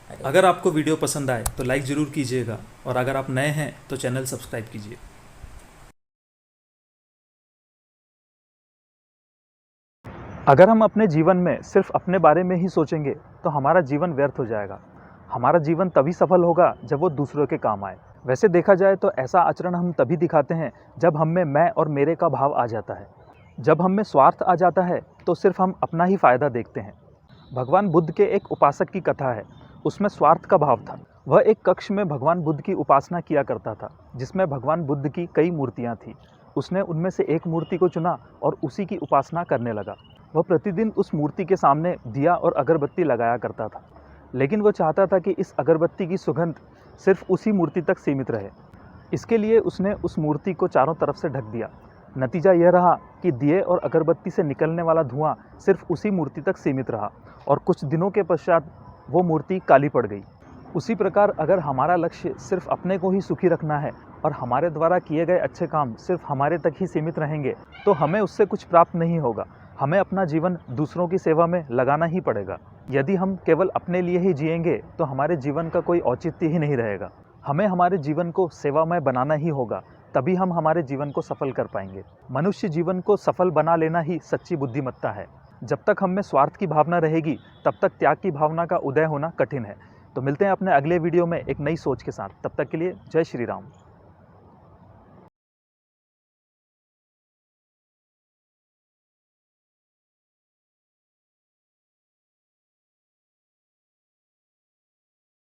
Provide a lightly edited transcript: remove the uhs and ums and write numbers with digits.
अगर आपको वीडियो पसंद आए तो लाइक ज़रूर कीजिएगा और अगर आप नए हैं तो चैनल सब्सक्राइब कीजिए। अगर हम अपने जीवन में सिर्फ अपने बारे में ही सोचेंगे तो हमारा जीवन व्यर्थ हो जाएगा। हमारा जीवन तभी सफल होगा जब वो दूसरों के काम आए। वैसे देखा जाए तो ऐसा आचरण हम तभी दिखाते हैं जब हम में मैं और मेरे का भाव आ जाता है। जब हम में स्वार्थ आ जाता है तो सिर्फ हम अपना ही फायदा देखते हैं। भगवान बुद्ध के एक उपासक की कथा है। उसमें स्वार्थ का भाव था। वह एक कक्ष में भगवान बुद्ध की उपासना किया करता था, जिसमें भगवान बुद्ध की कई मूर्तियां थी। उसने उनमें से एक मूर्ति को चुना और उसी की उपासना करने लगा। वह प्रतिदिन उस मूर्ति के सामने दिया और अगरबत्ती लगाया करता था, लेकिन वो चाहता था कि इस अगरबत्ती की सुगंध सिर्फ उसी मूर्ति तक सीमित रहे। इसके लिए उसने उस मूर्ति को चारों तरफ से ढक दिया। नतीजा यह रहा कि दिए और अगरबत्ती से निकलने वाला धुआं सिर्फ उसी मूर्ति तक सीमित रहा और कुछ दिनों के पश्चात वो मूर्ति काली पड़ गई। उसी प्रकार अगर हमारा लक्ष्य सिर्फ अपने को ही सुखी रखना है और हमारे द्वारा किए गए अच्छे काम सिर्फ हमारे तक ही सीमित रहेंगे तो हमें उससे कुछ प्राप्त नहीं होगा। हमें अपना जीवन दूसरों की सेवा में लगाना ही पड़ेगा। यदि हम केवल अपने लिए ही जिएंगे तो हमारे जीवन का कोई औचित्य ही नहीं रहेगा। हमें हमारे जीवन को सेवामय बनाना ही होगा, तभी हम हमारे जीवन को सफल कर पाएंगे। मनुष्य जीवन को सफल बना लेना ही सच्ची बुद्धिमत्ता है। जब तक हम में स्वार्थ की भावना रहेगी तब तक त्याग की भावना का उदय होना कठिन है। तो मिलते हैं अपने अगले वीडियो में एक नई सोच के साथ। तब तक के लिए जय श्री राम।